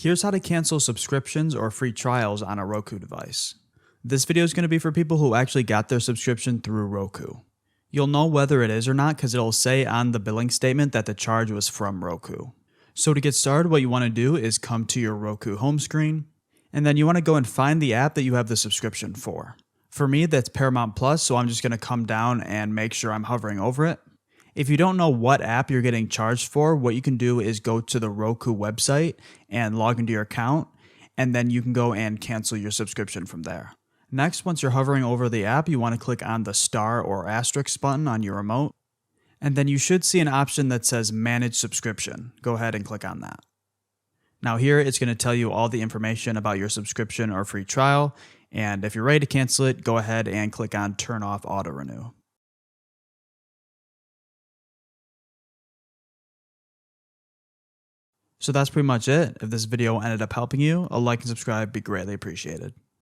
Here's how to cancel subscriptions or free trials on a Roku device. This video is going to be for people who actually got their subscription through Roku. You'll know whether it is or not because it'll say on the billing statement that the charge was from Roku. So to get started, what you want to do is come to your Roku home screen, and then you want to go and find the app that you have the subscription for. For me, that's Paramount Plus, so I'm just going to come down and make sure I'm hovering over it. If you don't know what app you're getting charged for, what you can do is go to the Roku website and log into your account, and then you can go and cancel your subscription from there. Next, once you're hovering over the app, you want to click on the star or asterisk button on your remote, and then you should see an option that says Manage Subscription. Go ahead and click on that. Now here, it's going to tell you all the information about your subscription or free trial, and if you're ready to cancel it, go ahead and click on Turn Off Auto Renew. So that's pretty much it. If this video ended up helping you, a like and subscribe would be greatly appreciated.